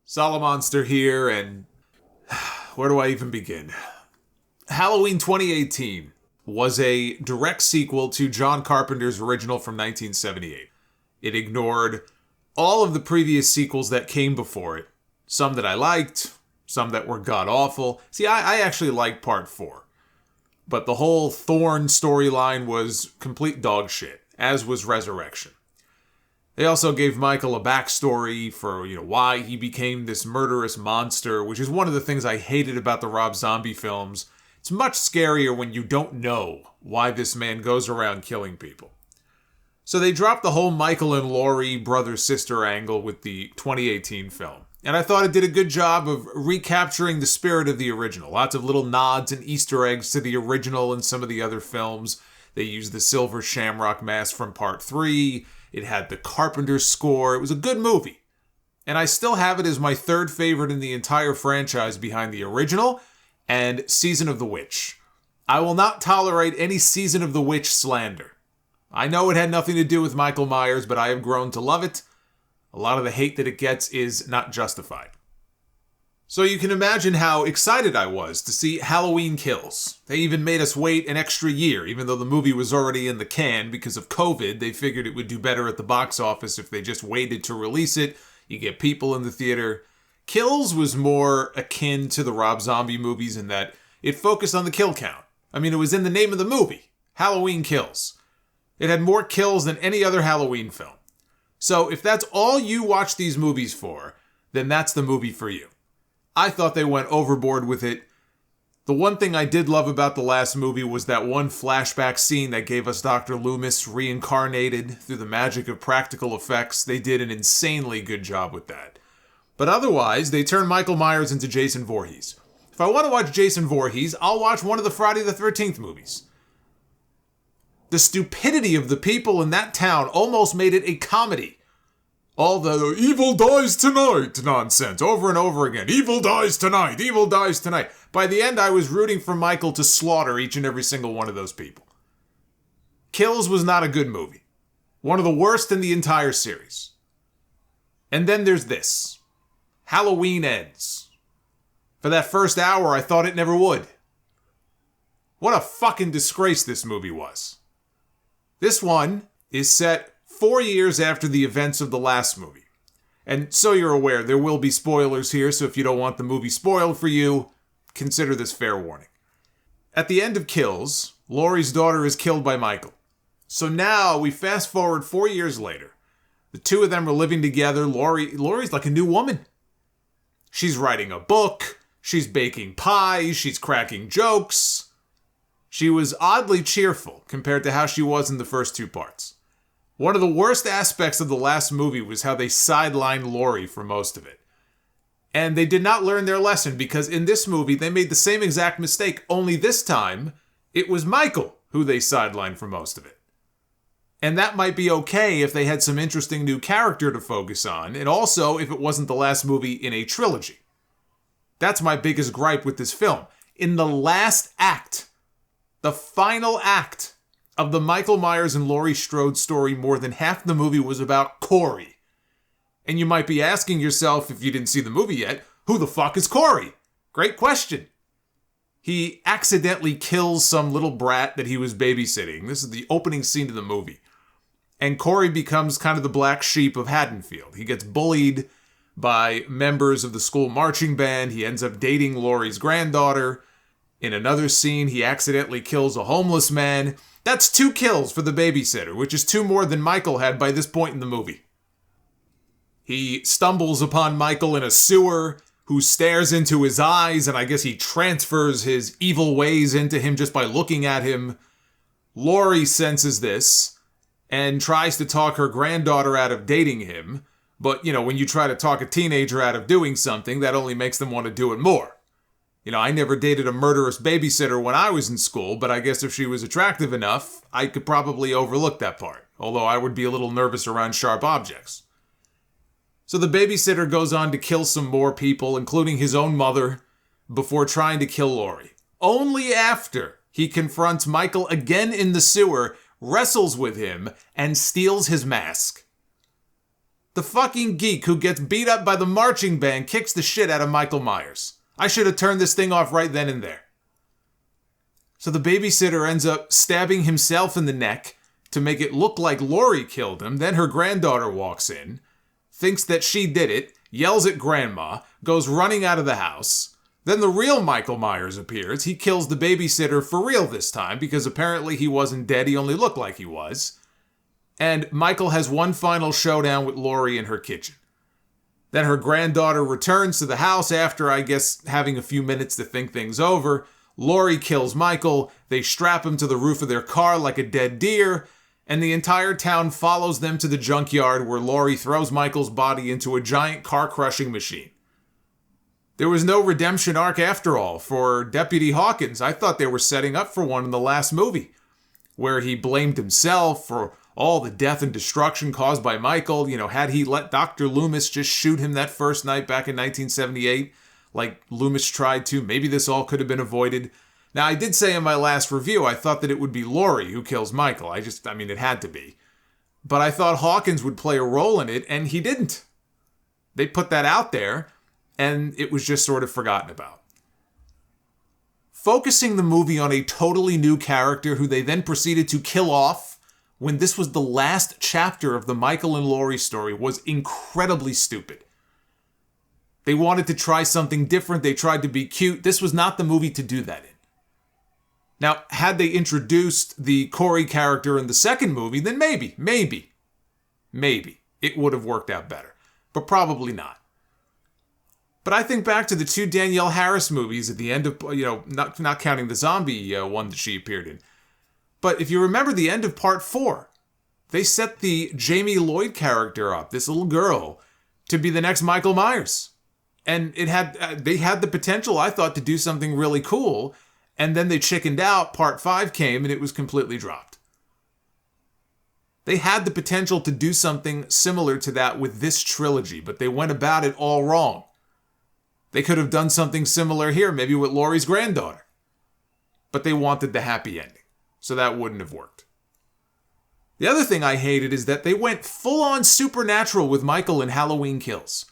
Solomonster here, and where do I even begin? Halloween 2018 was a direct sequel to John Carpenter's original from 1978. It ignored all of the previous sequels that came before it. Some that I liked, some that were god-awful. See, I actually liked Part 4. But the whole Thorn storyline was complete dog shit, as was Resurrection. They also gave Michael a backstory for, why he became this murderous monster, which is one of the things I hated about the Rob Zombie films. It's much scarier when you don't know why this man goes around killing people. So they dropped the whole Michael and Laurie brother-sister angle with the 2018 film. And I thought it did a good job of recapturing the spirit of the original. Lots of little nods and Easter eggs to the original and some of the other films. They used the silver shamrock mask from Part 3. It had the Carpenter score. It was a good movie. And I still have it as my third favorite in the entire franchise behind the original and Season of the Witch. I will not tolerate any Season of the Witch slander. I know it had nothing to do with Michael Myers, but I have grown to love it. A lot of the hate that it gets is not justified. So you can imagine how excited I was to see Halloween Kills. They even made us wait an extra year, even though the movie was already in the can because of COVID. They figured it would do better at the box office if they just waited to release it. You get people in the theater. Kills was more akin to the Rob Zombie movies in that it focused on the kill count. I mean, it was in the name of the movie, Halloween Kills. It had more kills than any other Halloween film. So if that's all you watch these movies for, then that's the movie for you. I thought they went overboard with it. The one thing I did love about the last movie was that one flashback scene that gave us Dr. Loomis reincarnated through the magic of practical effects. They did an insanely good job with that. But otherwise, they turned Michael Myers into Jason Voorhees. If I want to watch Jason Voorhees, I'll watch one of the Friday the 13th movies. The stupidity of the people in that town almost made it a comedy. All the evil dies tonight nonsense over and over again. Evil dies tonight. Evil dies tonight. By the end, I was rooting for Michael to slaughter each and every single one of those people. Kills was not a good movie. One of the worst in the entire series. And then there's this. Halloween Ends. For that first hour, I thought it never would. What a fucking disgrace this movie was. This one is set 4 years after the events of the last movie. And so you're aware, there will be spoilers here, so if you don't want the movie spoiled for you, consider this fair warning. At the end of Kills, Laurie's daughter is killed by Michael. So now we fast forward 4 years later. The two of them are living together. Laurie's like a new woman. She's writing a book. She's baking pies. She's cracking jokes. She was oddly cheerful compared to how she was in the first two parts. One of the worst aspects of the last movie was how they sidelined Laurie for most of it. And they did not learn their lesson because in this movie they made the same exact mistake, only this time it was Michael who they sidelined for most of it. And that might be okay if they had some interesting new character to focus on, and also if it wasn't the last movie in a trilogy. That's my biggest gripe with this film. In the last act, the final act of the Michael Myers and Laurie Strode story, more than half the movie was about Corey. And you might be asking yourself, if you didn't see the movie yet, who the fuck is Corey? Great question. He accidentally kills some little brat that he was babysitting. This is the opening scene of the movie. And Corey becomes kind of the black sheep of Haddonfield. He gets bullied by members of the school marching band. He ends up dating Laurie's granddaughter. In another scene, he accidentally kills a homeless man. That's 2 kills for the babysitter, which is 2 more than Michael had by this point in the movie. He stumbles upon Michael in a sewer, who stares into his eyes, and I guess he transfers his evil ways into him just by looking at him. Laurie senses this and tries to talk her granddaughter out of dating him, but, when you try to talk a teenager out of doing something, that only makes them want to do it more. I never dated a murderous babysitter when I was in school, but I guess if she was attractive enough, I could probably overlook that part, although I would be a little nervous around sharp objects. So the babysitter goes on to kill some more people, including his own mother, before trying to kill Laurie. Only after he confronts Michael again in the sewer, wrestles with him, and steals his mask. The fucking geek who gets beat up by the marching band kicks the shit out of Michael Myers. I should have turned this thing off right then and there. So the babysitter ends up stabbing himself in the neck to make it look like Laurie killed him. Then her granddaughter walks in, thinks that she did it, yells at grandma, goes running out of the house. Then the real Michael Myers appears. He kills the babysitter for real this time because apparently he wasn't dead. He only looked like he was. And Michael has one final showdown with Laurie in her kitchen. Then her granddaughter returns to the house after, I guess, having a few minutes to think things over. Laurie kills Michael. They strap him to the roof of their car like a dead deer. And the entire town follows them to the junkyard where Laurie throws Michael's body into a giant car-crushing machine. There was no redemption arc after all for Deputy Hawkins. I thought they were setting up for one in the last movie, where he blamed himself for all the death and destruction caused by Michael. You know, had he let Dr. Loomis just shoot him that first night back in 1978, like Loomis tried to, maybe this all could have been avoided. Now, I did say in my last review, I thought that it would be Laurie who kills Michael. I mean, it had to be. But I thought Hawkins would play a role in it, and he didn't. They put that out there, and it was just sort of forgotten about. Focusing the movie on a totally new character who they then proceeded to kill off when this was the last chapter of the Michael and Laurie story was incredibly stupid. They wanted to try something different. They tried to be cute. This was not the movie to do that in. Now, had they introduced the Corey character in the second movie, then maybe it would have worked out better. But probably not. But I think back to the two Danielle Harris movies at the end of, not counting the zombie one that she appeared in. But if you remember the end of part 4, they set the Jamie Lloyd character up, this little girl, to be the next Michael Myers. And they had the potential, I thought, to do something really cool. And then they chickened out, part 5 came, and it was completely dropped. They had the potential to do something similar to that with this trilogy, but they went about it all wrong. They could have done something similar here, maybe with Laurie's granddaughter. But they wanted the happy ending, so that wouldn't have worked. The other thing I hated is that they went full-on supernatural with Michael in Halloween Kills.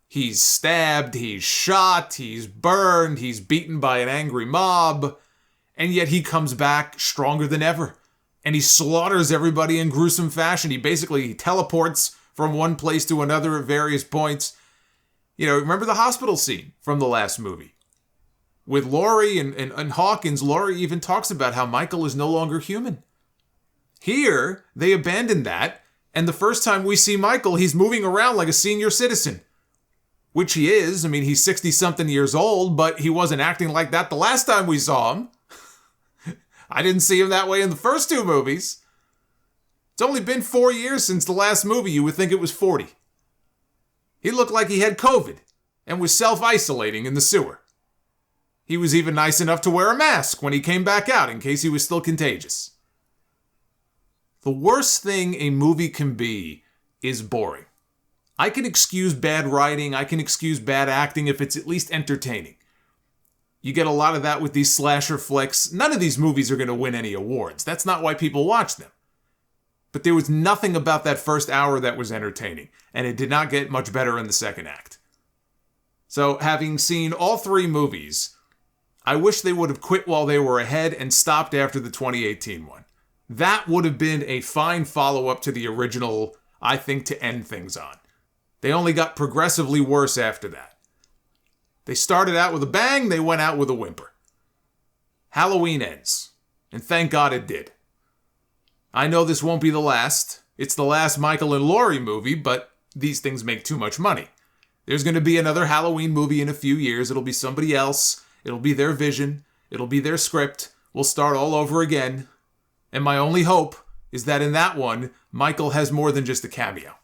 He's stabbed, he's shot, he's burned, he's beaten by an angry mob, and yet he comes back stronger than ever. And he slaughters everybody in gruesome fashion. He basically teleports from one place to another at various points. You know, remember the hospital scene from the last movie? With Laurie and Hawkins, Laurie even talks about how Michael is no longer human. Here, they abandoned that, and the first time we see Michael, he's moving around like a senior citizen. Which he is. I mean, he's 60-something years old, but he wasn't acting like that the last time we saw him. I didn't see him that way in the first 2 movies. It's only been 4 years since the last movie. You would think it was 40. He looked like he had COVID and was self-isolating in the sewer. He was even nice enough to wear a mask when he came back out in case he was still contagious. The worst thing a movie can be is boring. I can excuse bad writing, I can excuse bad acting if it's at least entertaining. You get a lot of that with these slasher flicks. None of these movies are going to win any awards. That's not why people watch them. But there was nothing about that first hour that was entertaining, and it did not get much better in the second act. So, having seen all 3 movies, I wish they would have quit while they were ahead and stopped after the 2018 one. That would have been a fine follow-up to the original, I think, to end things on. They only got progressively worse after that. They started out with a bang, they went out with a whimper. Halloween ends, and thank God it did. I know this won't be the last. It's the last Michael and Laurie movie, but these things make too much money. There's going to be another Halloween movie in a few years. It'll be somebody else. It'll be their vision. It'll be their script. We'll start all over again. And my only hope is that in that one, Michael has more than just a cameo.